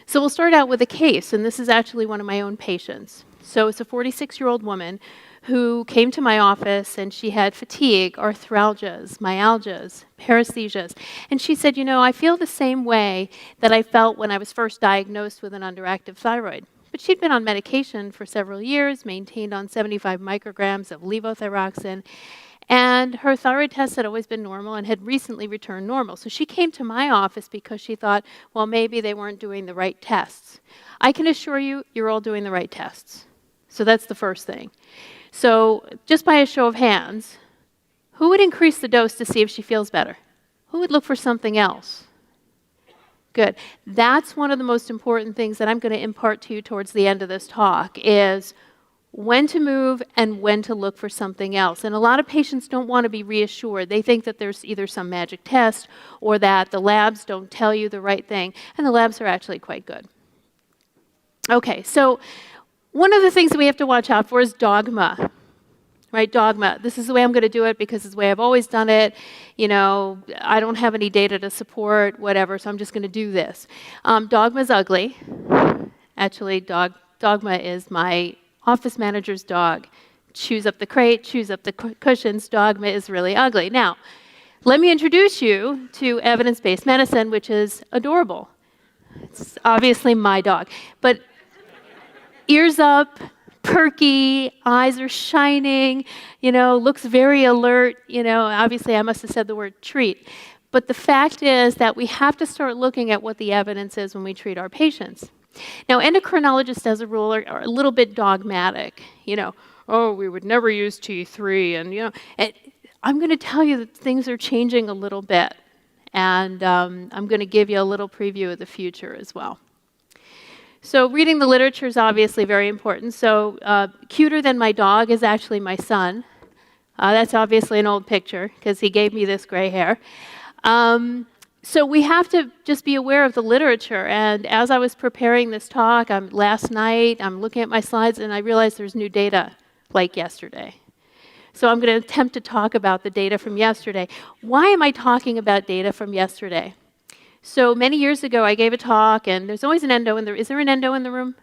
So we'll start out with a case, and this is actually one of my own patients. So it's a 46-year-old woman who came to my office, and she had fatigue, arthralgias, myalgias, paresthesias. And she said, I feel the same way that I felt when I was first diagnosed with an underactive thyroid. But she'd been on medication for several years, maintained on 75 micrograms of levothyroxine, and her thyroid tests had always been normal and had recently returned normal. So she came to my office because she thought, well, maybe they weren't doing the right tests. I can assure you, you're all doing the right tests. So that's the first thing. So just by a show of hands, who would increase the dose to see if she feels better? Who would look for something else? Good. That's one of the most important things that I'm going to impart to you towards the end of this talk is when to move and when to look for something else. And a lot of patients don't want to be reassured. They think that there's either some magic test or that the labs don't tell you the right thing, and the labs are actually quite good. Okay, so one of the things that we have to watch out for is dogma, right? Dogma. This is the way I'm going to do it because it's the way I've always done it. I don't have any data to support, whatever, so I'm just going to do this. Dogma's ugly. Actually, Dogma is my office manager's dog. Chews up the crate, chews up the cushions. Dogma is really ugly. Now, let me introduce you to evidence-based medicine, which is adorable. It's obviously my dog. But ears up, perky, eyes are shining, looks very alert. Obviously I must have said the word treat. But the fact is that we have to start looking at what the evidence is when we treat our patients. Now, endocrinologists, as a rule, are a little bit dogmatic. We would never use T3, and I'm going to tell you that things are changing a little bit, and I'm going to give you a little preview of the future as well. So reading the literature is obviously very important. So cuter than my dog is actually my son. That's obviously an old picture because he gave me this gray hair. So we have to just be aware of the literature. And as I was preparing this talk last night, I'm looking at my slides and I realized there's new data like yesterday. So I'm going to attempt to talk about the data from yesterday. Why am I talking about data from yesterday? So many years ago, I gave a talk, and there's always an endo in the room. Is there an endo in the room?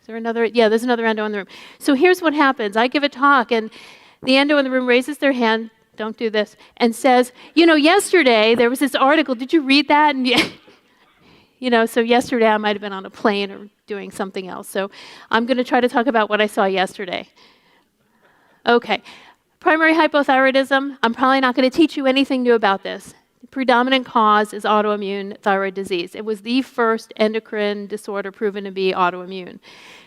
Is there another? Yeah, there's another endo in the room. So here's what happens. I give a talk, and the endo in the room raises their hand, don't do this, and says, yesterday there was this article. Did you read that? And so yesterday I might have been on a plane or doing something else. So I'm going to try to talk about what I saw yesterday. Okay. Primary hypothyroidism. I'm probably not going to teach you anything new about this. Predominant cause is autoimmune thyroid disease. It was the first endocrine disorder proven to be autoimmune.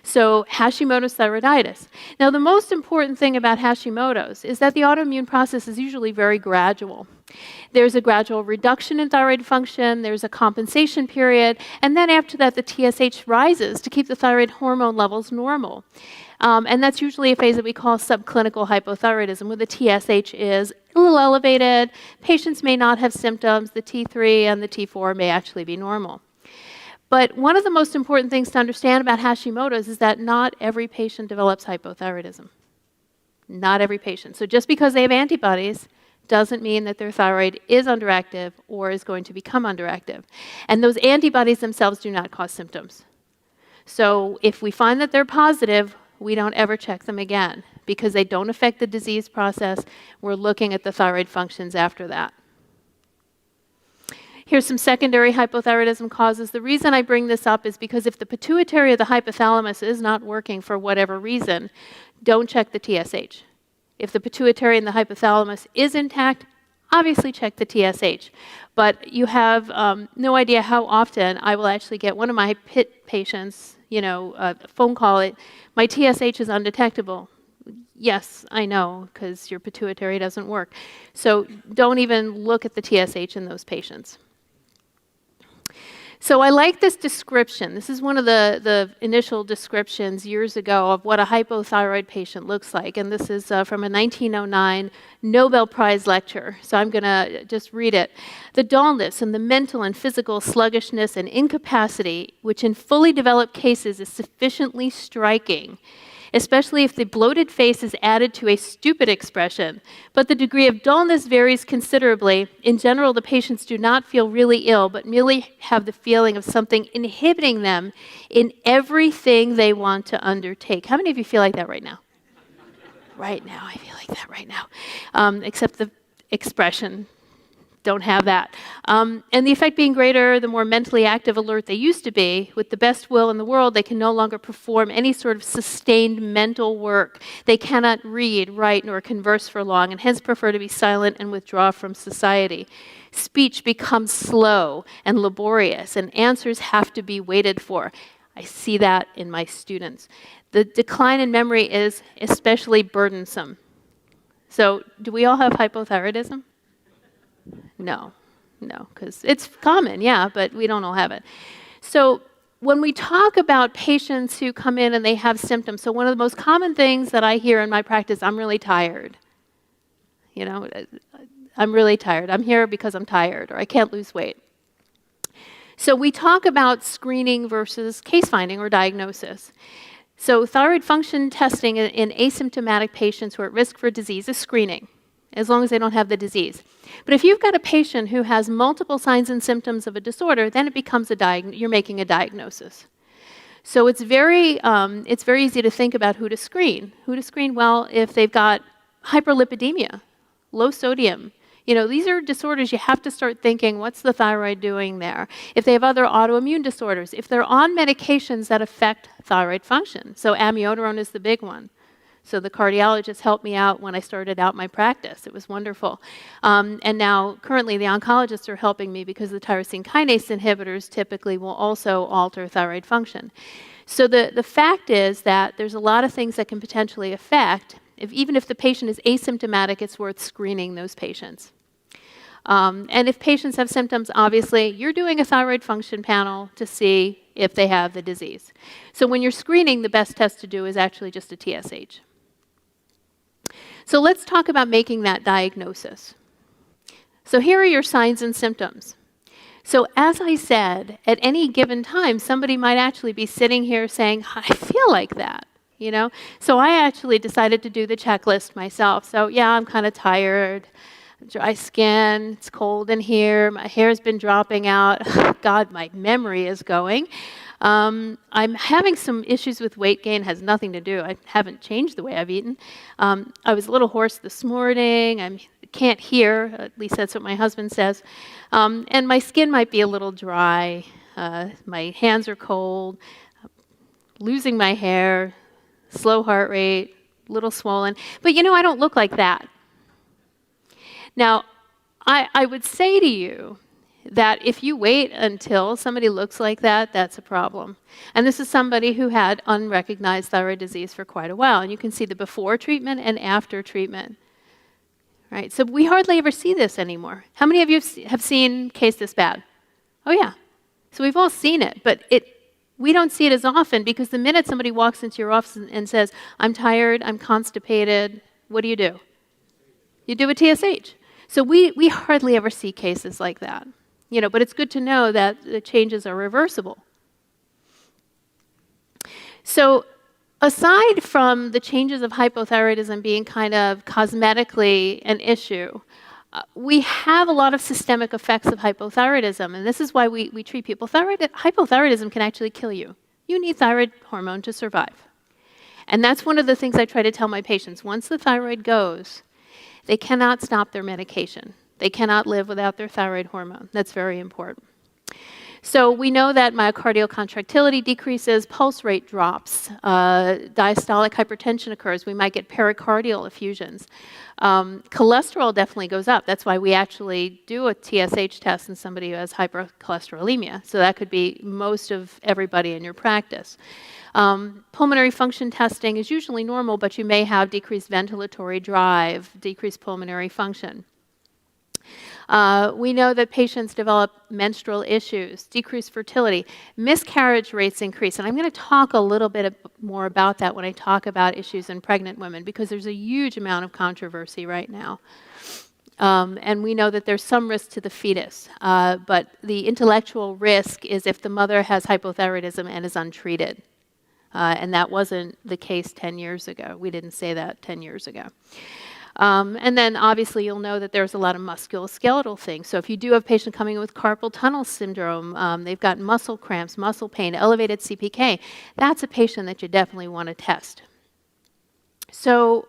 So Hashimoto's thyroiditis. Now, the most important thing about Hashimoto's is that the autoimmune process is usually very gradual. There's a gradual reduction in thyroid function, there's a compensation period, and then after that, the TSH rises to keep the thyroid hormone levels normal. And that's usually a phase that we call subclinical hypothyroidism, where the TSH is a little elevated. Patients may not have symptoms. The T3 and the T4 may actually be normal. But one of the most important things to understand about Hashimoto's is that not every patient develops hypothyroidism. Not every patient. So just because they have antibodies doesn't mean that their thyroid is underactive or is going to become underactive. And those antibodies themselves do not cause symptoms. So if we find that they're positive, we don't ever check them again because they don't affect the disease process. We're looking at the thyroid functions after that. Here's some secondary hypothyroidism causes. The reason I bring this up is because if the pituitary of the hypothalamus is not working for whatever reason, don't check the TSH. If the pituitary and the hypothalamus is intact, obviously check the TSH. But you have no idea how often I will actually get one of my PIT patients, a phone call, my TSH is undetectable. Yes, I know, because your pituitary doesn't work. So don't even look at the TSH in those patients. So I like this description. This is one of the initial descriptions years ago of what a hypothyroid patient looks like. And this is from a 1909 Nobel Prize lecture. So I'm going to just read it. The dullness and the mental and physical sluggishness and incapacity, which in fully developed cases is sufficiently striking, especially if the bloated face is added to a stupid expression. But the degree of dullness varies considerably. In general, the patients do not feel really ill, but merely have the feeling of something inhibiting them in everything they want to undertake. How many of you feel like that right now? Right now, I feel like that right now. Except the expression, don't have that. And the effect being greater, the more mentally active, alert they used to be. With the best will in the world, they can no longer perform any sort of sustained mental work. They cannot read, write, nor converse for long, and hence prefer to be silent and withdraw from society. Speech becomes slow and laborious, and answers have to be waited for. I see that in my students. The decline in memory is especially burdensome. So, do we all have hypothyroidism? No, because it's common, yeah, but we don't all have it. So, when we talk about patients who come in and they have symptoms, so one of the most common things that I hear in my practice, I'm really tired. You know, I'm really tired. I'm here because I'm tired, or I can't lose weight. So we talk about screening versus case finding or diagnosis. So thyroid function testing in asymptomatic patients who are at risk for disease is screening, as long as they don't have the disease. But if you've got a patient who has multiple signs and symptoms of a disorder, then it becomes you're making a diagnosis. So it's very easy to think about who to screen. Who to screen? Well, if they've got hyperlipidemia, low sodium. You know, these are disorders you have to start thinking, what's the thyroid doing there? If they have other autoimmune disorders, if they're on medications that affect thyroid function. So amiodarone is the big one. So the cardiologist helped me out when I started out my practice. It was wonderful. And now, currently, the oncologists are helping me because the tyrosine kinase inhibitors typically will also alter thyroid function. So the fact is that there's a lot of things that can potentially affect. Even if the patient is asymptomatic, it's worth screening those patients. And if patients have symptoms, obviously, you're doing a thyroid function panel to see if they have the disease. So when you're screening, the best test to do is actually just a TSH. So let's talk about making that diagnosis. So here are your signs and symptoms. So as I said, at any given time, somebody might actually be sitting here saying, I feel like that. You know, so I actually decided to do the checklist myself. So yeah, I'm kind of tired, dry skin, it's cold in here, my hair's been dropping out. God, my memory is going. I'm having some issues with weight gain, has nothing to do. I haven't changed the way I've eaten. I was a little hoarse this morning. I can't hear, at least that's what my husband says. And my skin might be a little dry. My hands are cold, losing my hair, slow heart rate, little swollen. But you know, I don't look like that. Now, I would say to you that if you wait until somebody looks like that, that's a problem. And this is somebody who had unrecognized thyroid disease for quite a while. And you can see the before treatment and after treatment. Right? So we hardly ever see this anymore. How many of you have seen case this bad? Oh yeah. So we've all seen it, but we don't see it as often because the minute somebody walks into your office and says, I'm tired, I'm constipated, what do? You do a TSH. So we hardly ever see cases like that. You know, but it's good to know that the changes are reversible. So aside from the changes of hypothyroidism being kind of cosmetically an issue, we have a lot of systemic effects of hypothyroidism, and this is why we treat people. Hypothyroidism can actually kill you. You need thyroid hormone to survive. And that's one of the things I try to tell my patients. Once the thyroid goes, they cannot stop their medication. They cannot live without their thyroid hormone. That's very important. So we know that myocardial contractility decreases, pulse rate drops, diastolic hypertension occurs. We might get pericardial effusions. Cholesterol definitely goes up. That's why we actually do a TSH test in somebody who has hypercholesterolemia. So that could be most of everybody in your practice. Pulmonary function testing is usually normal, but you may have decreased ventilatory drive, decreased pulmonary function. We know that patients develop menstrual issues, decreased fertility, miscarriage rates increase, and I'm going to talk a little bit more about that when I talk about issues in pregnant women, because there's a huge amount of controversy right now. And we know that there's some risk to the fetus, but the intellectual risk is if the mother has hypothyroidism and is untreated. And that wasn't the case 10 years ago. We didn't say that 10 years ago. And then obviously you'll know that there's a lot of musculoskeletal things. So if you do have a patient coming in with carpal tunnel syndrome, they've got muscle cramps, muscle pain, elevated CPK, that's a patient that you definitely want to test. So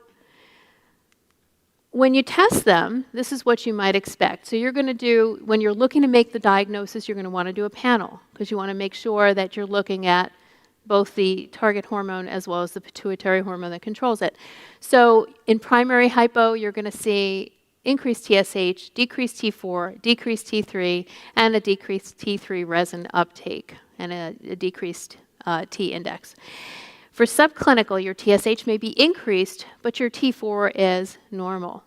when you test them, this is what you might expect. So you're going to do, when you're looking to make the diagnosis, you're going to want to do a panel because you want to make sure that you're looking at both the target hormone as well as the pituitary hormone that controls it. So in primary hypo, you're going to see increased TSH, decreased T4, decreased T3, and a decreased T3 resin uptake, and a decreased T index. For subclinical, your TSH may be increased, but your T4 is normal.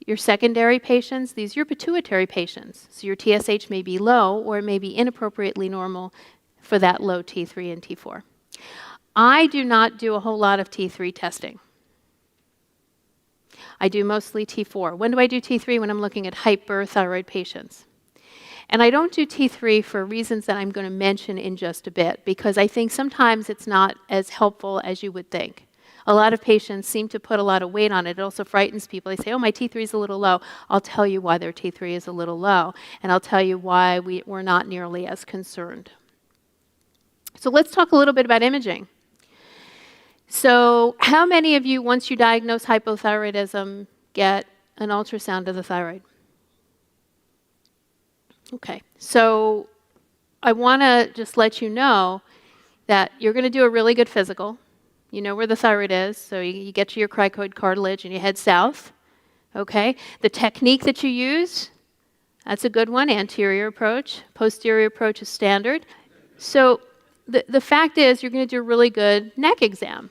Your secondary patients, these are your pituitary patients. So your TSH may be low, or it may be inappropriately normal for that low T3 and T4. I do not do a whole lot of T3 testing. I do mostly T4. When do I do T3? When I'm looking at hyperthyroid patients. And I don't do T3 for reasons that I'm going to mention in just a bit, because I think sometimes it's not as helpful as you would think. A lot of patients seem to put a lot of weight on it. It also frightens people. They say, oh, my T3 is a little low. I'll tell you why their T3 is a little low, and I'll tell you why we're not nearly as concerned. So let's talk a little bit about imaging. So how many of you, once you diagnose hypothyroidism, get an ultrasound of the thyroid? Okay, so I want to just let you know that you're going to do a really good physical. You know where the thyroid is, so you get to your cricoid cartilage and you head south. Okay, the technique that you use, that's a good one, anterior approach. Posterior approach is standard. So the fact is you're going to do a really good neck exam.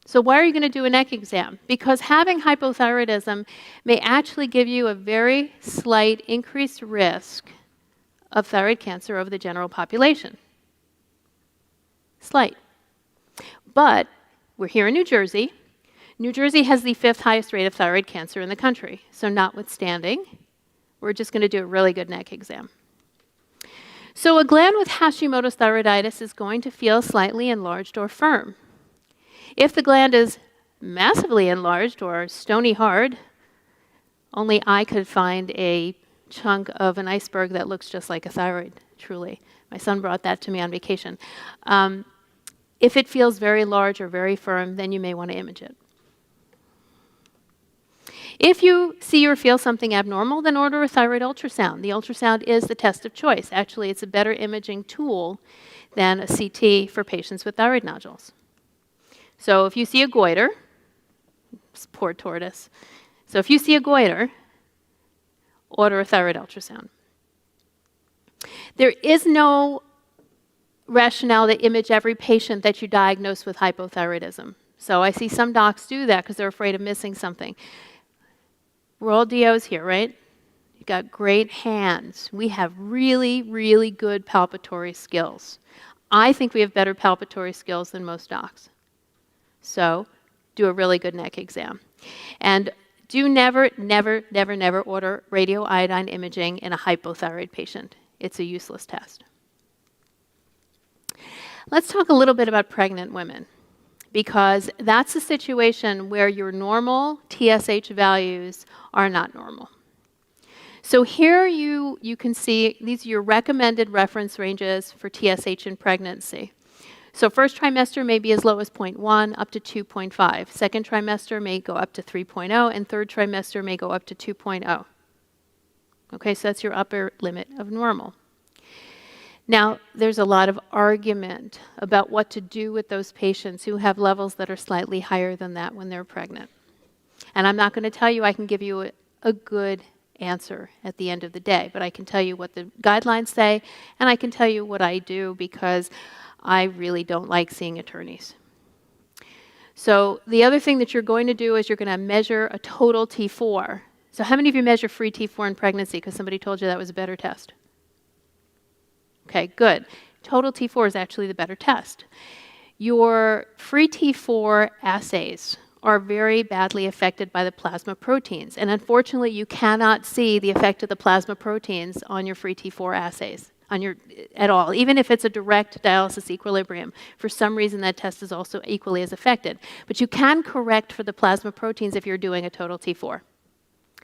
So why are you going to do a neck exam? Because having hypothyroidism may actually give you a very slight increased risk of thyroid cancer over the general population. Slight. But we're here in New Jersey. New Jersey has the 5th highest rate of thyroid cancer in the country. So notwithstanding, we're just going to do a really good neck exam. So a gland with Hashimoto's thyroiditis is going to feel slightly enlarged or firm. If the gland is massively enlarged or stony hard, only I could find a chunk of an iceberg that looks just like a thyroid, truly. My son brought that to me on vacation. If it feels very large or very firm, then you may want to image it. If you see or feel something abnormal, then order a thyroid ultrasound. The ultrasound is the test of choice. Actually, it's a better imaging tool than a CT for patients with thyroid nodules. So if you see a goiter, poor tortoise. So if you see a goiter, order a thyroid ultrasound. There is no rationale to image every patient that you diagnose with hypothyroidism. So I see some docs do that because they're afraid of missing something. We're all DOs here, right? You've got great hands. We have really, really good palpatory skills. I think we have better palpatory skills than most docs. So do a really good neck exam. And do never, never, never, never order radioiodine imaging in a hypothyroid patient. It's a useless test. Let's talk a little bit about pregnant women, because that's a situation where your normal TSH values are not normal. So here you can see these are your recommended reference ranges for TSH in pregnancy. So first trimester may be as low as 0.1 up to 2.5. Second trimester may go up to 3.0, and third trimester may go up to 2.0. Okay, so that's your upper limit of normal. Now, there's a lot of argument about what to do with those patients who have levels that are slightly higher than that when they're pregnant. And I'm not going to tell you I can give you a good answer at the end of the day, but I can tell you what the guidelines say, and I can tell you what I do because I really don't like seeing attorneys. So the other thing that you're going to do is you're going to measure a total T4. So how many of you measure free T4 in pregnancy because somebody told you that was a better test? Okay, good. Total T4 is actually the better test. Your free T4 assays are very badly affected by the plasma proteins. And unfortunately, you cannot see the effect of the plasma proteins on your free T4 assays. at all, even if it's a direct dialysis equilibrium. For some reason, that test is also equally as affected. But you can correct for the plasma proteins if you're doing a total T4.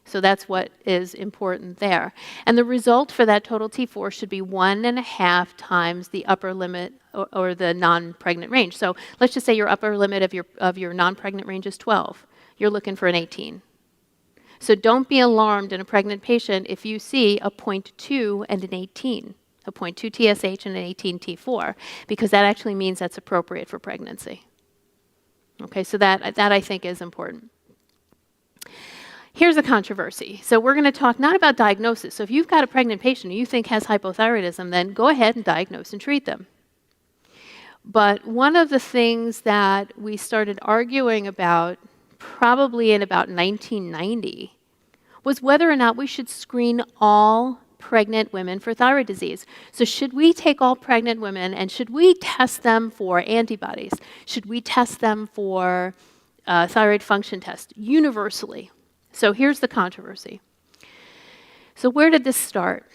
So that's what is important there. And the result for that total T4 should be 1.5 times the upper limit or the non-pregnant range. So let's just say your upper limit of your non-pregnant range is 12. You're looking for an 18. So don't be alarmed in a pregnant patient if you see a 0.2 and an 18, a 0.2 TSH and an 18 T4, because that actually means that's appropriate for pregnancy. Okay, so that I think is important. Here's a controversy. So we're going to talk not about diagnosis. So if you've got a pregnant patient who you think has hypothyroidism, then go ahead and diagnose and treat them. But one of the things that we started arguing about probably in about 1990 was whether or not we should screen all pregnant women for thyroid disease. So should we take all pregnant women and should we test them for antibodies? Should we test them for thyroid function test universally? So here's the controversy. So where did this start?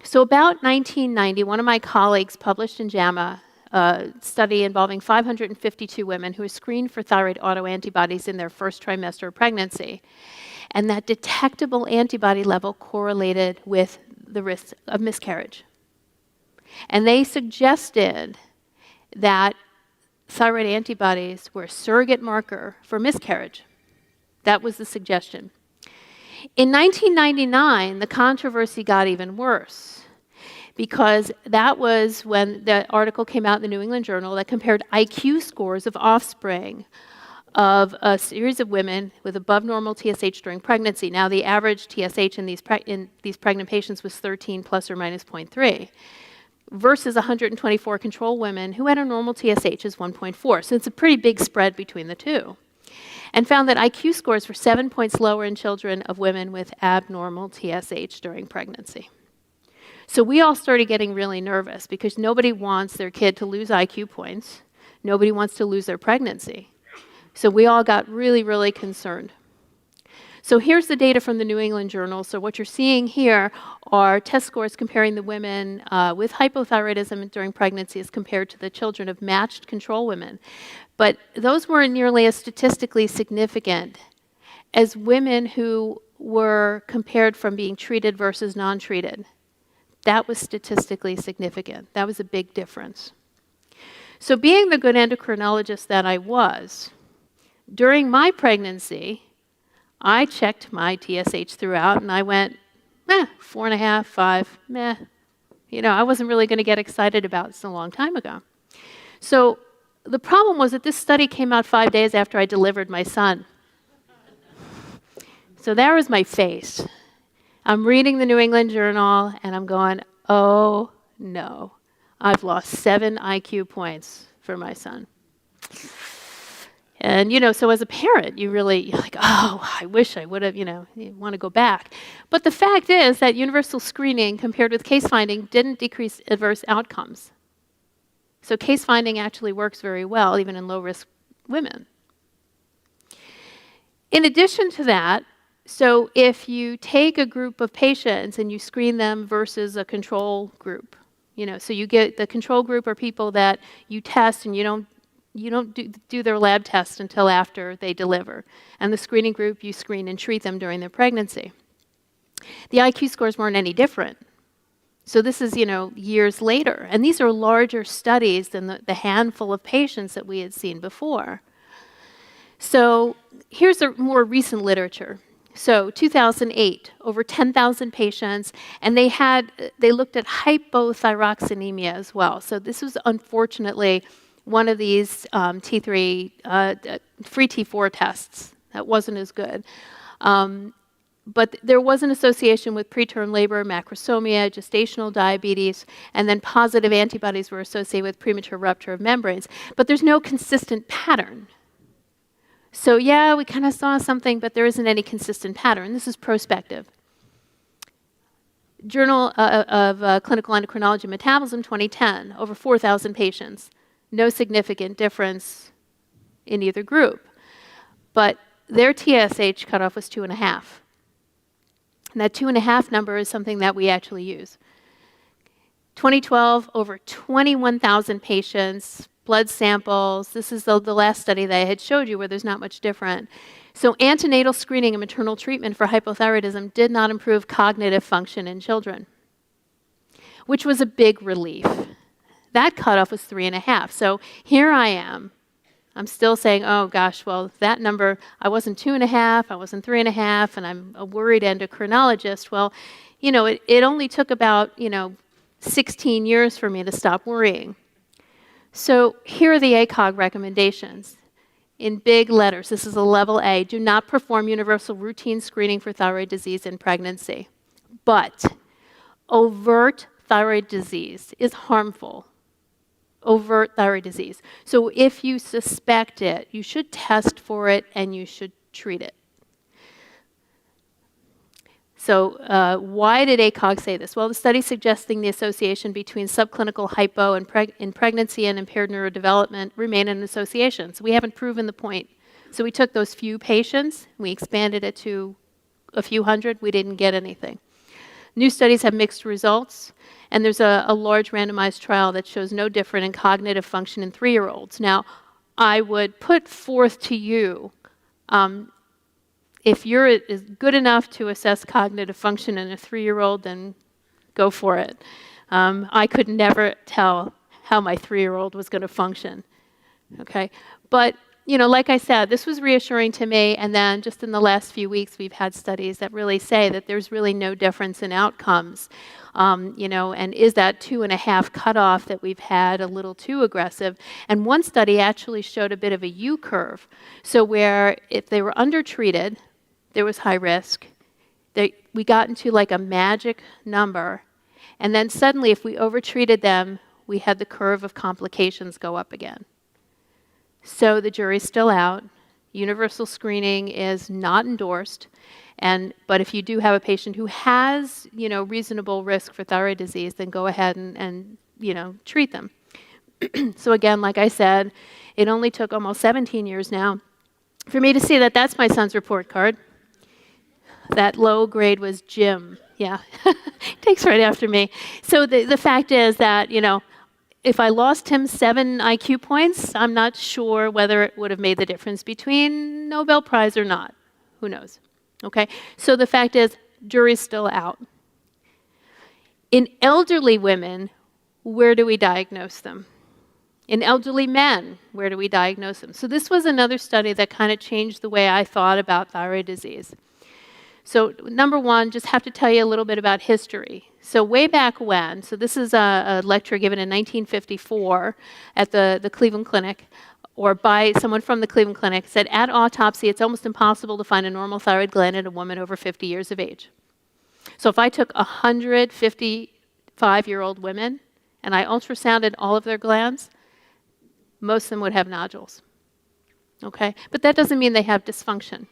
So about 1990, one of my colleagues published in JAMA a study involving 552 women who were screened for thyroid autoantibodies in their first trimester of pregnancy. And that detectable antibody level correlated with the risk of miscarriage. And they suggested that thyroid antibodies were a surrogate marker for miscarriage. That was the suggestion. In 1999, the controversy got even worse because that was when the article came out in the New England Journal that compared IQ scores of offspring of a series of women with above normal TSH during pregnancy. Now, the average TSH in these pregnant patients was 13 plus or minus 0.3 versus 124 control women who had a normal TSH as 1.4. So it's a pretty big spread between the two. And found that IQ scores were 7 points lower in children of women with abnormal TSH during pregnancy. So we all started getting really nervous because nobody wants their kid to lose IQ points. Nobody wants to lose their pregnancy. So we all got really, really concerned. So here's the data from the New England Journal. So what you're seeing here are test scores comparing the women with hypothyroidism during pregnancy as compared to the children of matched control women. But those weren't nearly as statistically significant as women who were compared from being treated versus non-treated. That was statistically significant. That was a big difference. So being the good endocrinologist that I was, during my pregnancy, I checked my TSH throughout and I went, 4.5, 5, meh. You know, I wasn't really going to get excited about this a long time ago. So the problem was that this study came out 5 days after I delivered my son. So there was my face. I'm reading the New England Journal and I'm going, oh no, I've lost 7 IQ points for my son. And, you know, so as a parent, you're like, oh, I wish I would have, you want to go back. But the fact is that universal screening compared with case finding didn't decrease adverse outcomes. So case finding actually works very well, even in low-risk women. In addition to that, so if you take a group of patients and you screen them versus a control group, so you get the control group are people that you test and you don't do their lab test until after they deliver. And the screening group, you screen and treat them during their pregnancy. The IQ scores weren't any different. So this is, years later. And these are larger studies than the handful of patients that we had seen before. So here's the more recent literature. So 2008, over 10,000 patients, and they looked at hypothyroxanemia as well. So this was unfortunately one of these free T4 tests that wasn't as good. But there was an association with preterm labor, macrosomia, gestational diabetes, and then positive antibodies were associated with premature rupture of membranes. But there's no consistent pattern. So yeah, we kind of saw something, but there isn't any consistent pattern. This is prospective. Journal of Clinical Endocrinology and Metabolism, 2010, over 4,000 patients. No significant difference in either group. But their TSH cutoff was 2.5. And that 2.5 number is something that we actually use. 2012, over 21,000 patients, blood samples. This is the last study that I had showed you where there's not much different. So antenatal screening and maternal treatment for hypothyroidism did not improve cognitive function in children, which was a big relief. That cutoff was 3.5. So here I am. I'm still saying, oh gosh, well, that number, I wasn't 2.5, I wasn't 3.5, and I'm a worried endocrinologist. Well, it only took about, 16 years for me to stop worrying. So here are the ACOG recommendations. In big letters, this is a level A, do not perform universal routine screening for thyroid disease in pregnancy. But overt thyroid disease is harmful. Overt thyroid disease. So if you suspect it, you should test for it and you should treat it. So why did ACOG say this? Well, the study suggesting the association between subclinical hypo and in pregnancy and impaired neurodevelopment remain an association. So we haven't proven the point. So we took those few patients, we expanded it to a few hundred, we didn't get anything. New studies have mixed results, and there's a large randomized trial that shows no different in cognitive function in 3-year-olds. Now, I would put forth to you, if you're good enough to assess cognitive function in a 3-year-old, then go for it. I could never tell how my 3-year-old was going to function. Okay, but like I said, this was reassuring to me, and then just in the last few weeks, we've had studies that really say that there's really no difference in outcomes. And is that 2.5 cutoff that we've had a little too aggressive? And one study actually showed a bit of a U-curve. So where if they were undertreated, there was high risk. We got into like a magic number, and then suddenly if we overtreated them, we had the curve of complications go up again. So the jury's still out. Universal screening is not endorsed. But if you do have a patient who has, reasonable risk for thyroid disease, then go ahead and treat them. So again, like I said, it only took almost 17 years now for me to see that that's my son's report card. That low grade was Jim. Yeah, takes right after me. So the fact is that, if I lost him 7 IQ points, I'm not sure whether it would have made the difference between Nobel Prize or not. Who knows? Okay, so the fact is, jury's still out. In elderly women, where do we diagnose them? In elderly men, where do we diagnose them? So this was another study that kind of changed the way I thought about thyroid disease. So number one, just have to tell you a little bit about history. So way back when, so this is a lecture given in 1954 at the Cleveland Clinic, or by someone from the Cleveland Clinic, said at autopsy, it's almost impossible to find a normal thyroid gland in a woman over 50 years of age. So if I took 100 55-year-old women and I ultrasounded all of their glands, most of them would have nodules. Okay? But that doesn't mean they have dysfunction.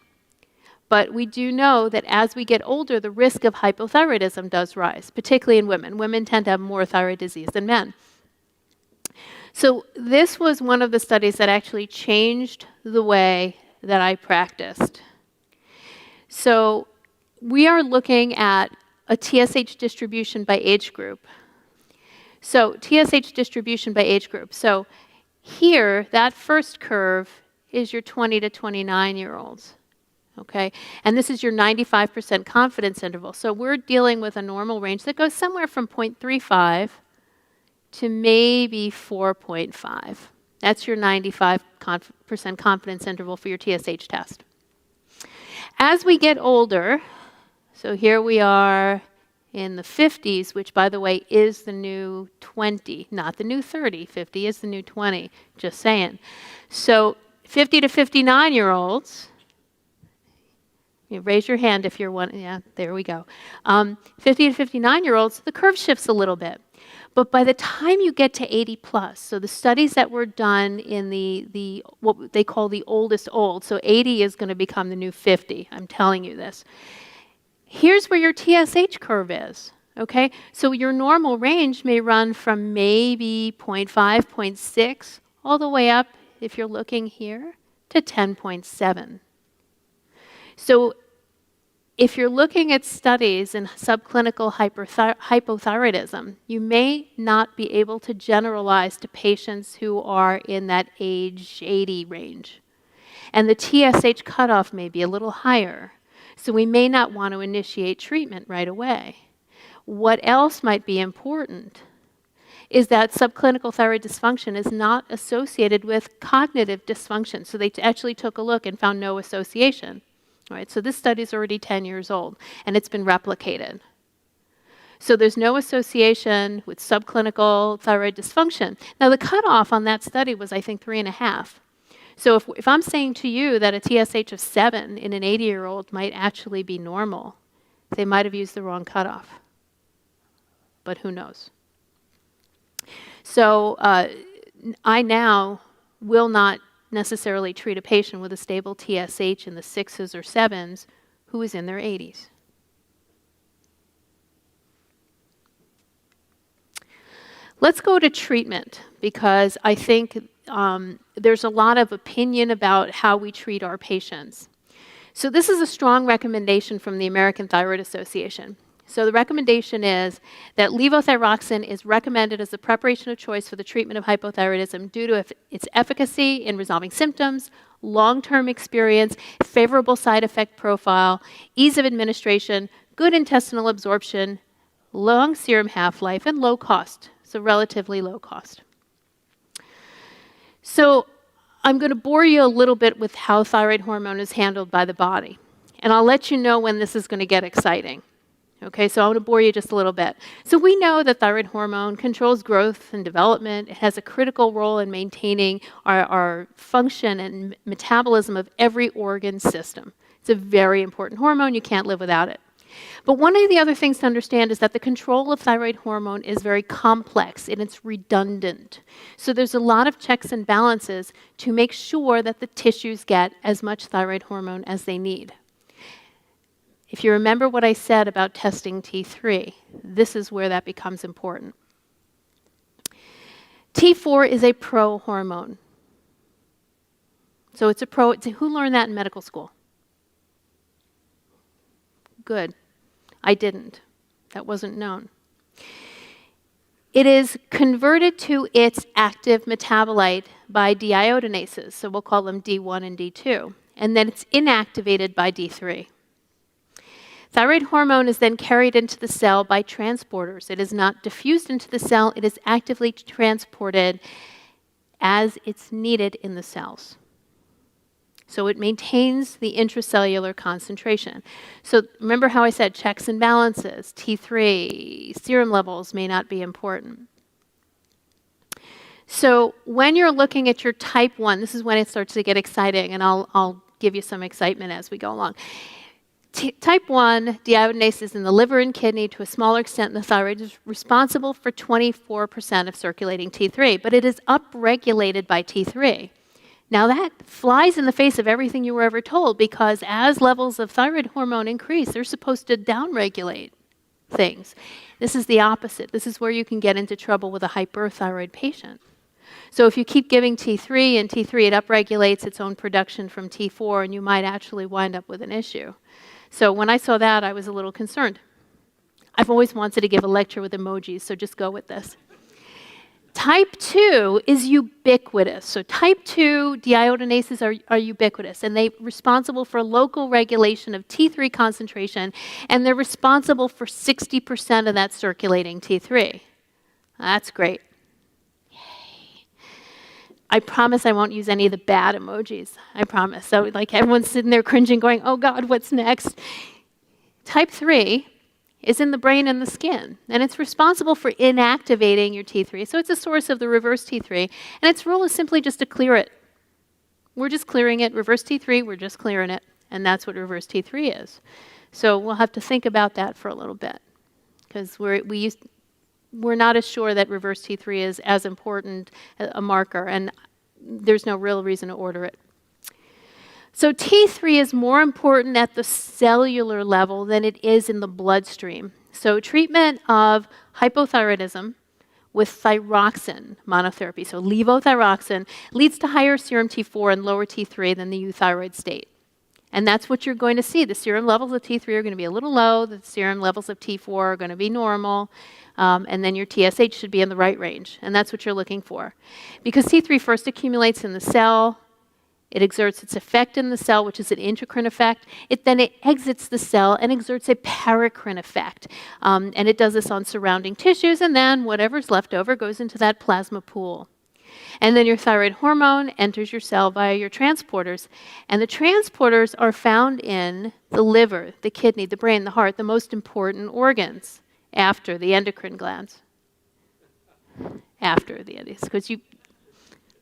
But we do know that as we get older, the risk of hypothyroidism does rise, particularly in women. Women tend to have more thyroid disease than men. So this was one of the studies that actually changed the way that I practiced. So we are looking at a TSH distribution by age group. So TSH distribution by age group. So here, that first curve is your 20 to 29-year-olds. Okay, and this is your 95% confidence interval. So we're dealing with a normal range that goes somewhere from 0.35 to maybe 4.5. That's your 95% confidence interval for your TSH test. As we get older, so here we are in the 50s, which by the way is the new 20, not the new 30. 50 is the new 20, just saying. So 50 to 59-year-olds, raise your hand if you're one. Yeah, there we go. 50 to 59-year-olds, the curve shifts a little bit. But by the time you get to 80 plus, so the studies that were done in the what they call the oldest old, so 80 is going to become the new 50. I'm telling you this. Here's where your TSH curve is. Okay, so your normal range may run from maybe 0.5, 0.6, all the way up, if you're looking here, to 10.7. So If you're looking at studies in subclinical hypothyroidism, you may not be able to generalize to patients who are in that age 80 range. And the TSH cutoff may be a little higher, so we may not want to initiate treatment right away. What else might be important is that subclinical thyroid dysfunction is not associated with cognitive dysfunction. So they actually took a look and found no association. All right, so this study is already 10 years old, and it's been replicated. So there's no association with subclinical thyroid dysfunction. Now, the cutoff on that study was, I think, 3.5. So if I'm saying to you that a TSH of 7 in an 80-year-old might actually be normal, they might have used the wrong cutoff. But who knows? So I now will not necessarily treat a patient with a stable TSH in the 6s or 7s who is in their 80s. Let's go to treatment, because I think there's a lot of opinion about how we treat our patients. So this is a strong recommendation from the American Thyroid Association. So the recommendation is that levothyroxine is recommended as the preparation of choice for the treatment of hypothyroidism due to its efficacy in resolving symptoms, long-term experience, favorable side effect profile, ease of administration, good intestinal absorption, long serum half-life, and low cost, so relatively low cost. So I'm going to bore you a little bit with how thyroid hormone is handled by the body, and I'll let you know when this is going to get exciting. Okay, so I'm going to bore you just a little bit. So we know that thyroid hormone controls growth and development. It has a critical role in maintaining our function and metabolism of every organ system. It's a very important hormone. You can't live without it. But one of the other things to understand is that the control of thyroid hormone is very complex and it's redundant. So there's a lot of checks and balances to make sure that the tissues get as much thyroid hormone as they need. If you remember what I said about testing T3, this is where that becomes important. T4 is a pro-hormone. So it's a pro. Who learned that in medical school? Good. I didn't. That wasn't known. It is converted to its active metabolite by deiodinases, so we'll call them D1 and D2, and then it's inactivated by D3. Thyroid hormone is then carried into the cell by transporters. It is not diffused into the cell. It is actively transported as it's needed in the cells. So it maintains the intracellular concentration. So remember how I said checks and balances, T3, serum levels may not be important. So when you're looking at your type 1, this is when it starts to get exciting, and I'll give you some excitement as we go along. Type 1 deiodinases in the liver and kidney, to a smaller extent in the thyroid, is responsible for 24% of circulating T3, but it is upregulated by T3. Now that flies in the face of everything you were ever told, because as levels of thyroid hormone increase, they're supposed to downregulate things. This is the opposite. This is where you can get into trouble with a hyperthyroid patient. So if you keep giving T3 and T3, it upregulates its own production from T4, and you might actually wind up with an issue. So when I saw that, I was a little concerned. I've always wanted to give a lecture with emojis, so just go with this. Type 2 is ubiquitous. So type 2 deiodinases are ubiquitous, and they're responsible for local regulation of T3 concentration, and they're responsible for 60% of that circulating T3. That's great. Yay. I promise I won't use any of the bad emojis. I promise. So like everyone's sitting there cringing going, oh God, what's next? Type 3 is in the brain and the skin, and it's responsible for inactivating your T3. So it's a source of the reverse T3, and its role is simply just to clear it. We're just clearing it. Reverse T3, we're just clearing it, and that's what reverse T3 is. So we'll have to think about that for a little bit, because we're not as sure that reverse T3 is as important a marker, and there's no real reason to order it. So T3 is more important at the cellular level than it is in the bloodstream. So treatment of hypothyroidism with thyroxine monotherapy, so levothyroxine, leads to higher serum T4 and lower T3 than the euthyroid state. And that's what you're going to see. The serum levels of T3 are going to be a little low. The serum levels of T4 are going to be normal. And then your TSH should be in the right range. And that's what you're looking for. Because T3 first accumulates in the cell. It exerts its effect in the cell, which is an intracrine effect. Then it exits the cell and exerts a paracrine effect. And it does this on surrounding tissues. And then whatever's left over goes into that plasma pool. And then your thyroid hormone enters your cell via your transporters. And the transporters are found in the liver, the kidney, the brain, the heart, the most important organs after the endocrine glands. After the endocrine, because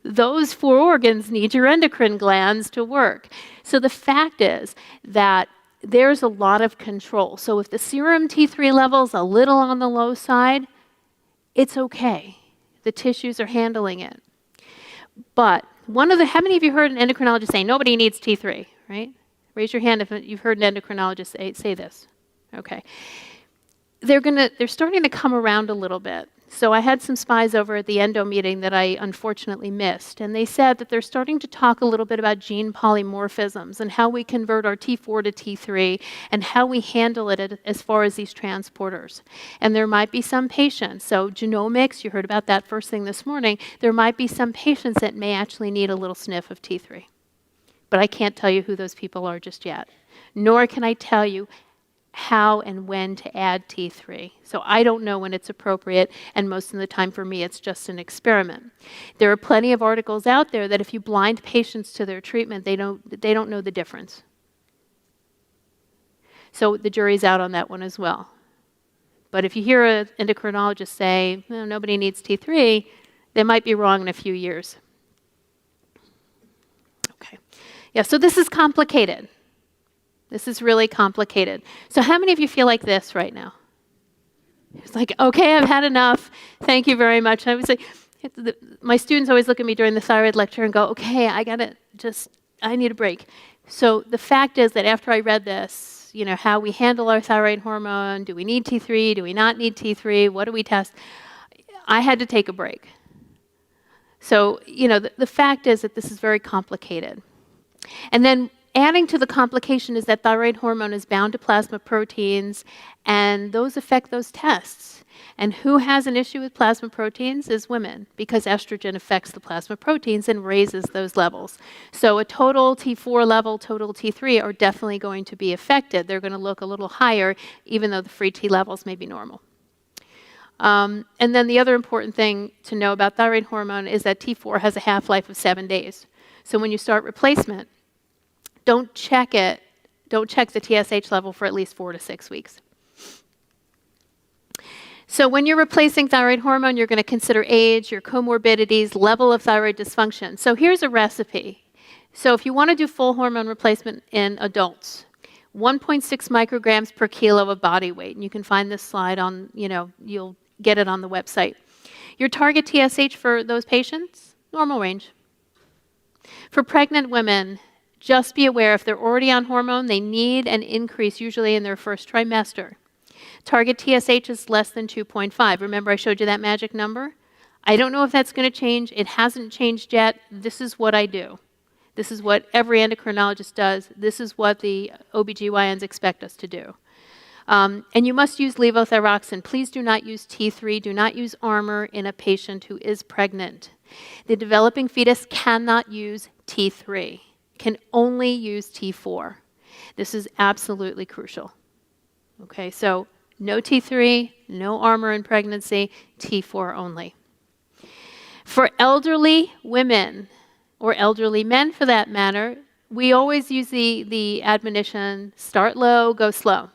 those 4 organs need your endocrine glands to work. So the fact is that there's a lot of control. So if the serum T3 level's a little on the low side, it's okay. The tissues are handling it. But how many of you heard an endocrinologist say, nobody needs T3, right? Raise your hand if you've heard an endocrinologist say this. Okay. They're starting to come around a little bit. So I had some spies over at the endo meeting that I unfortunately missed, and they said that they're starting to talk a little bit about gene polymorphisms and how we convert our T4 to T3 and how we handle it as far as these transporters. And there might be some patients, so genomics, you heard about that first thing this morning, there might be some patients that may actually need a little sniff of T3. But I can't tell you who those people are just yet, nor can I tell you how and when to add T3. So I don't know when it's appropriate, and most of the time for me it's just an experiment. There are plenty of articles out there that if you blind patients to their treatment, they don't know the difference. So the jury's out on that one as well. But if you hear an endocrinologist say, well, nobody needs T3, they might be wrong in a few years. Okay. Yeah, so this is complicated. This is really complicated. So how many of you feel like this right now? It's like, okay, I've had enough. Thank you very much. And I would say, my students always look at me during the thyroid lecture and go, okay, I need a break. So the fact is that after I read this, how we handle our thyroid hormone, do we need T3, do we not need T3, what do we test? I had to take a break. So, the fact is that this is very complicated. And then adding to the complication is that thyroid hormone is bound to plasma proteins, and those affect those tests. And who has an issue with plasma proteins is women, because estrogen affects the plasma proteins and raises those levels. So a total T4 level, total T3 are definitely going to be affected. They're going to look a little higher, even though the free T levels may be normal. And then the other important thing to know about thyroid hormone is that T4 has a half-life of 7 days. So when you start replacement, don't check the TSH level for at least 4 to 6 weeks. So when you're replacing thyroid hormone, you're going to consider age, your comorbidities, level of thyroid dysfunction. So here's a recipe. So if you want to do full hormone replacement in adults, 1.6 micrograms per kilo of body weight. And you can find this slide on, you'll get it on the website. Your target TSH for those patients, normal range. For pregnant women, just be aware if they're already on hormone, they need an increase usually in their first trimester. Target TSH is less than 2.5. Remember I showed you that magic number? I don't know if that's going to change. It hasn't changed yet. This is what I do. This is what every endocrinologist does. This is what the OBGYNs expect us to do. And you must use levothyroxine. Please do not use T3. Do not use Armour in a patient who is pregnant. The developing fetus cannot use T3. Can only use T4. This is absolutely crucial. Okay, so no T3, no Armour in pregnancy, T4 only. For elderly women, or elderly men for that matter, we always use the admonition, start low, go slow.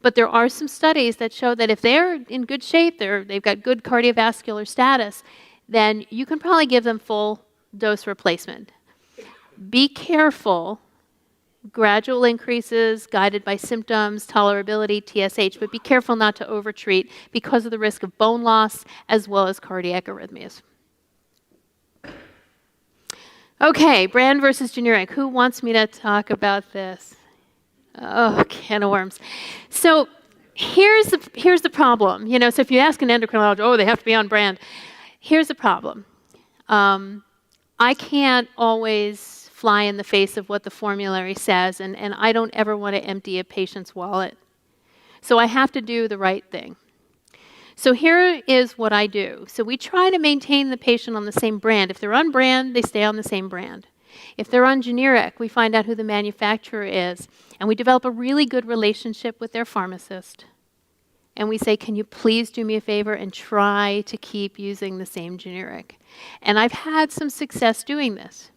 But there are some studies that show that if they're in good shape, they've got good cardiovascular status, then you can probably give them full dose replacement. Be careful, gradual increases guided by symptoms, tolerability, TSH, but be careful not to overtreat because of the risk of bone loss as well as cardiac arrhythmias. Okay, brand versus generic. Who wants me to talk about this? Oh, can of worms. So here's the problem. So if you ask an endocrinologist, oh, they have to be on brand. Here's the problem. I can't always fly in the face of what the formulary says, and I don't ever want to empty a patient's wallet. So I have to do the right thing. So here is what I do. So we try to maintain the patient on the same brand. If they're on brand, they stay on the same brand. If they're on generic, we find out who the manufacturer is, and we develop a really good relationship with their pharmacist. And we say, can you please do me a favor and try to keep using the same generic? And I've had some success doing this.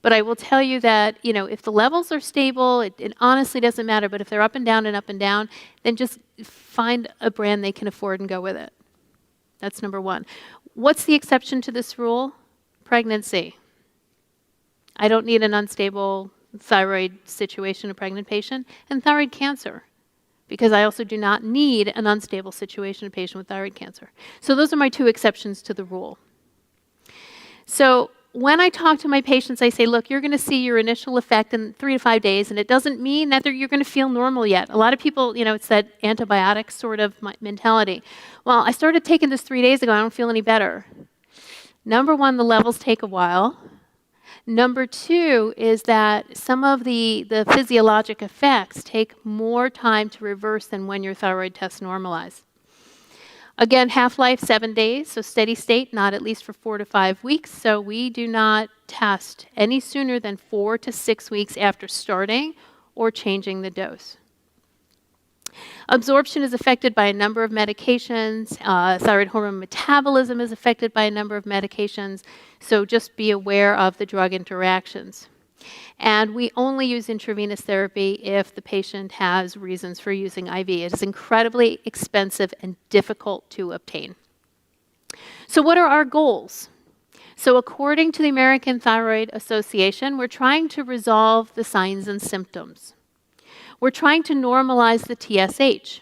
But I will tell you that, if the levels are stable, it honestly doesn't matter. But if they're up and down, then just find a brand they can afford and go with it. That's number one. What's the exception to this rule? Pregnancy. I don't need an unstable thyroid situation in a pregnant patient, and thyroid cancer, because I also do not need an unstable situation in a patient with thyroid cancer. So those are my two exceptions to the rule. So when I talk to my patients, I say, look, you're going to see your initial effect in 3 to 5 days, and it doesn't mean that you're going to feel normal yet. A lot of people, it's that antibiotic sort of mentality. Well, I started taking this 3 days ago. I don't feel any better. Number one, the levels take a while. Number two is that some of the physiologic effects take more time to reverse than when your thyroid tests normalize. Again, half-life 7 days, so steady state, not at least for 4 to 5 weeks. So we do not test any sooner than 4 to 6 weeks after starting or changing the dose. Absorption is affected by a number of medications. Thyroid hormone metabolism is affected by a number of medications. So just be aware of the drug interactions. And we only use intravenous therapy if the patient has reasons for using IV. It is incredibly expensive and difficult to obtain. So what are our goals? So according to the American Thyroid Association, we're trying to resolve the signs and symptoms. We're trying to normalize the TSH.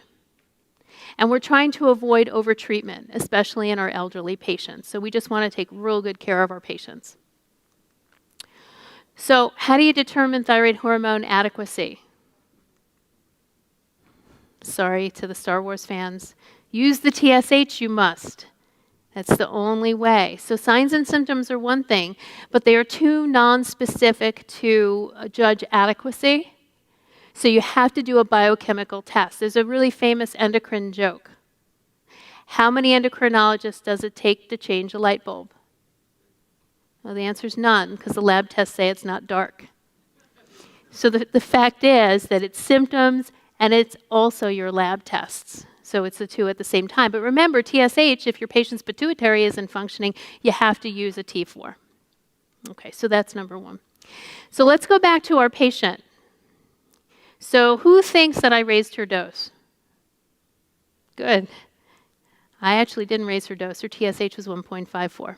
And we're trying to avoid overtreatment, especially in our elderly patients. So we just want to take real good care of our patients. So how do you determine thyroid hormone adequacy? Sorry to the Star Wars fans. Use the TSH, you must. That's the only way. So signs and symptoms are one thing, but they are too non-specific to judge adequacy. So you have to do a biochemical test. There's a really famous endocrine joke. How many endocrinologists does it take to change a light bulb? Well, the answer is none, because the lab tests say it's not dark. So the fact is that it's symptoms and it's also your lab tests. So it's the two at the same time. But remember, TSH, if your patient's pituitary isn't functioning, you have to use a T4. Okay, so that's number one. So let's go back to our patient. So who thinks that I raised her dose? Good. I actually didn't raise her dose. Her TSH was 1.54.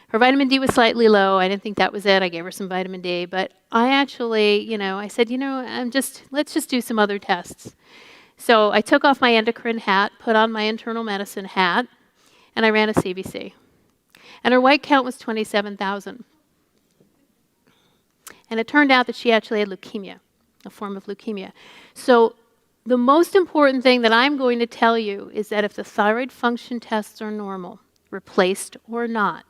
Her vitamin D was slightly low. I didn't think that was it. I gave her some vitamin D. But I actually, I said, let's just do some other tests. So I took off my endocrine hat, put on my internal medicine hat, and I ran a CBC. And her white count was 27,000. And it turned out that she actually had leukemia, a form of leukemia. So the most important thing that I'm going to tell you is that if the thyroid function tests are normal, replaced or not,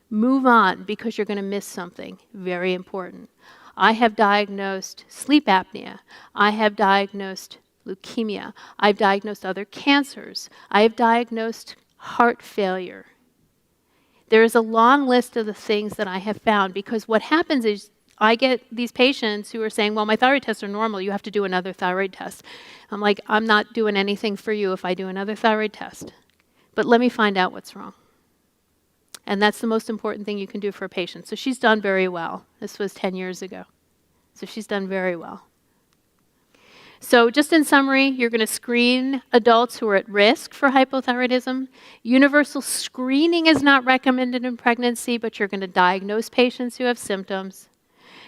move on, because you're going to miss something very important. I have diagnosed sleep apnea. I have diagnosed leukemia. I've diagnosed other cancers. I have diagnosed heart failure. There is a long list of the things that I have found, because what happens is I get these patients who are saying, well, my thyroid tests are normal. You have to do another thyroid test. I'm like, I'm not doing anything for you if I do another thyroid test. But let me find out what's wrong. And that's the most important thing you can do for a patient. So she's done very well. This was 10 years ago. So she's done very well. So just in summary, you're going to screen adults who are at risk for hypothyroidism. Universal screening is not recommended in pregnancy, but you're going to diagnose patients who have symptoms.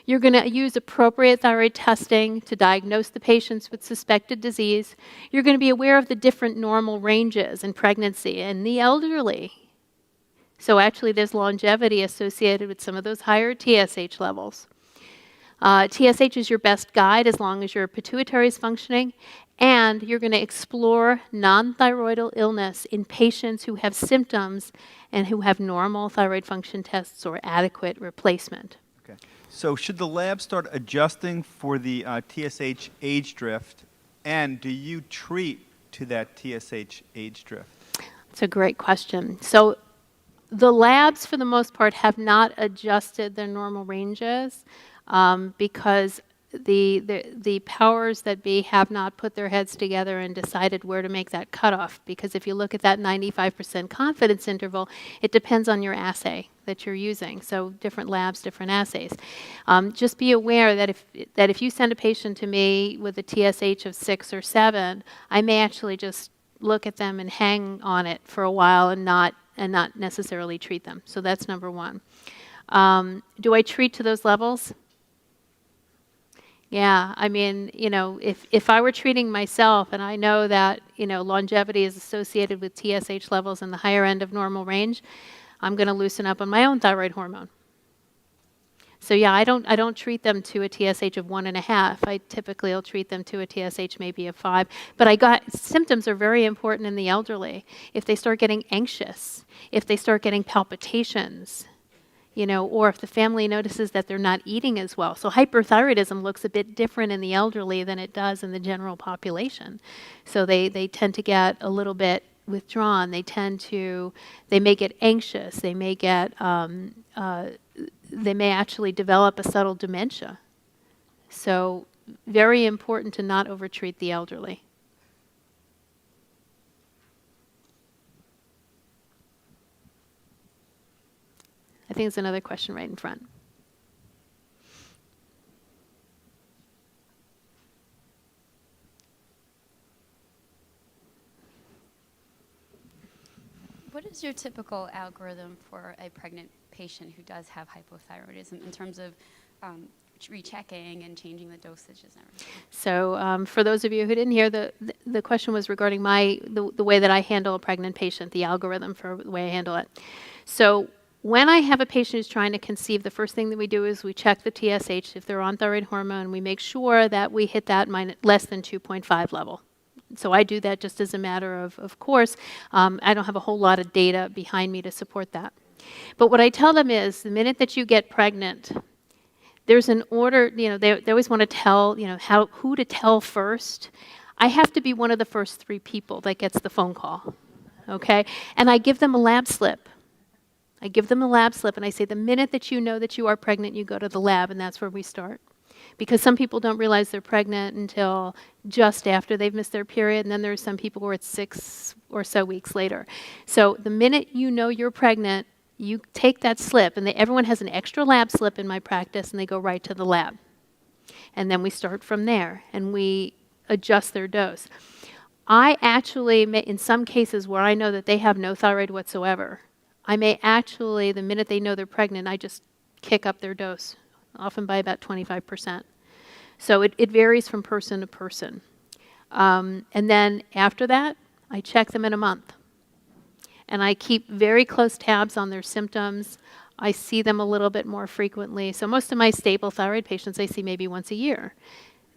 You're going to use appropriate thyroid testing to diagnose the patients with suspected disease. You're going to be aware of the different normal ranges in pregnancy and the elderly. So actually, there's longevity associated with some of those higher TSH levels. TSH is your best guide as long as your pituitary is functioning. And you're going to explore non-thyroidal illness in patients who have symptoms and who have normal thyroid function tests or adequate replacement. Okay. So should the lab start adjusting for the TSH age drift, and do you treat to that TSH age drift? It's a great question. So the labs, for the most part, have not adjusted their normal ranges because the powers that be have not put their heads together and decided where to make that cutoff. Because if you look at that 95% confidence interval, it depends on your assay that you're using. So different labs, different assays. Just be aware that if you send a patient to me with a TSH of 6 or 7, I may actually just look at them and hang on it for a while and not necessarily treat them. So that's number one. Do I treat to those levels? Yeah, I mean, if I were treating myself and I know that, longevity is associated with TSH levels in the higher end of normal range, I'm going to loosen up on my own thyroid hormone. So yeah, I don't treat them to a TSH of 1.5. I typically will treat them to a TSH maybe of 5. But symptoms are very important in the elderly. If they start getting anxious, if they start getting palpitations, or if the family notices that they're not eating as well. So hyperthyroidism looks a bit different in the elderly than it does in the general population. So they tend to get a little bit withdrawn. They may get anxious. They may actually develop a subtle dementia. So very important to not overtreat the elderly. I think there's another question right in front. What is your typical algorithm for a pregnant patient who does have hypothyroidism in terms of rechecking and changing the dosages and everything? So for those of you who didn't hear, the question was regarding the way that I handle a pregnant patient, the algorithm for the way I handle it. So when I have a patient who's trying to conceive, the first thing that we do is we check the TSH. If they're on thyroid hormone, we make sure that we hit that less than 2.5 level. So I do that just as a matter of course. I don't have a whole lot of data behind me to support that. But what I tell them is the minute that you get pregnant, there's an order, they always want to tell, who to tell first. I have to be one of the first 3 people that gets the phone call, okay? And I give them a lab slip. And I say, the minute that you know that you are pregnant, you go to the lab, and that's where we start. Because some people don't realize they're pregnant until just after they've missed their period, and then there's some people where it's 6 or so weeks later. So the minute you know you're pregnant, you take that slip, and everyone has an extra lab slip in my practice, and they go right to the lab. And then we start from there, and we adjust their dose. I actually, in some cases where I know that they have no thyroid whatsoever, I may actually, the minute they know they're pregnant, I just kick up their dose, often by about 25%. So it varies from person to person. And then after that, I check them in a month. And I keep very close tabs on their symptoms. I see them a little bit more frequently. So most of my stable thyroid patients I see maybe once a year.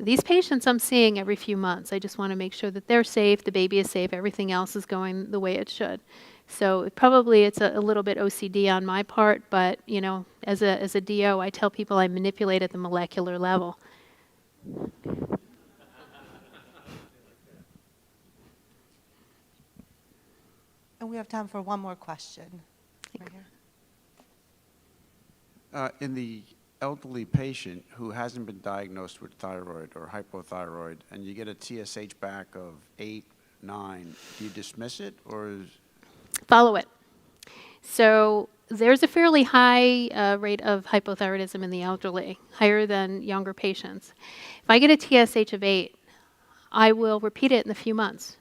These patients I'm seeing every few months. I just want to make sure that they're safe, the baby is safe, everything else is going the way it should. So it's a little bit OCD on my part, but as a DO, I tell people I manipulate at the molecular level. And we have time for one more question. Right here. In the elderly patient who hasn't been diagnosed with thyroid or hypothyroid, and you get a TSH back of 8, 9, do you dismiss it or Follow it. So there's a fairly high rate of hypothyroidism in the elderly, higher than younger patients. If I get a TSH of 8, I will repeat it in a few months.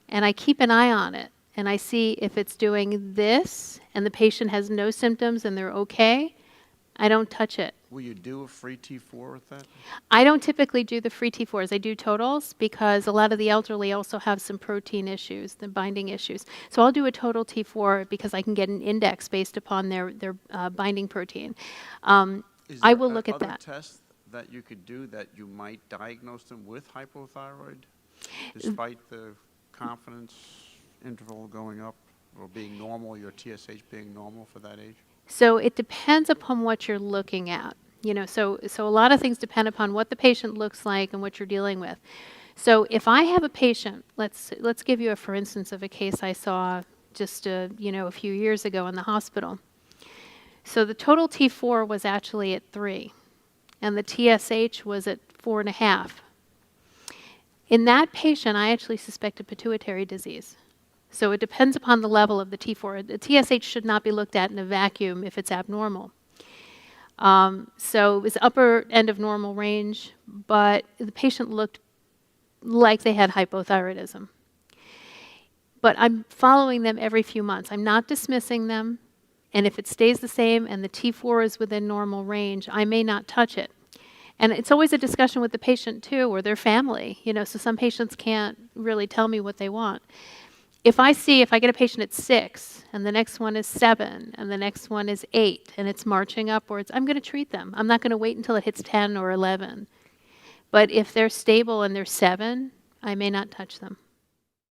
And I keep an eye on it. And I see if it's doing this and the patient has no symptoms and they're okay, I don't touch it. will you do a free T4 with that? I don't typically do the free T4s. I do totals because a lot of the elderly also have some protein issues, the binding issues. So I'll do a total T4 because I can get an index based upon their binding protein. I will look at that. Is there other tests that you could do that you might diagnose them with hypothyroid? despite the confidence interval going up or being normal, your TSH being normal for that age? So it depends upon what you're looking at. So a lot of things depend upon what the patient looks like and what you're dealing with. So if I have a patient, let's give you a for instance of a case I saw just a few years ago in the hospital. So the total T4 was actually at 3, and the TSH was at 4.5. In that patient, I actually suspected pituitary disease. So it depends upon the level of the T4. The TSH should not be looked at in a vacuum if it's abnormal. So it was upper end of normal range, but the patient looked like they had hypothyroidism. But I'm following them every few months. I'm not dismissing them. And if it stays the same and the T4 is within normal range, I may not touch it. And it's always a discussion with the patient too, or their family. So some patients can't really tell me what they want. If I get a patient at 6, and the next one is 7, and the next one is 8, and it's marching upwards, I'm going to treat them. I'm not going to wait until it hits 10 or 11. But if they're stable and they're 7, I may not touch them.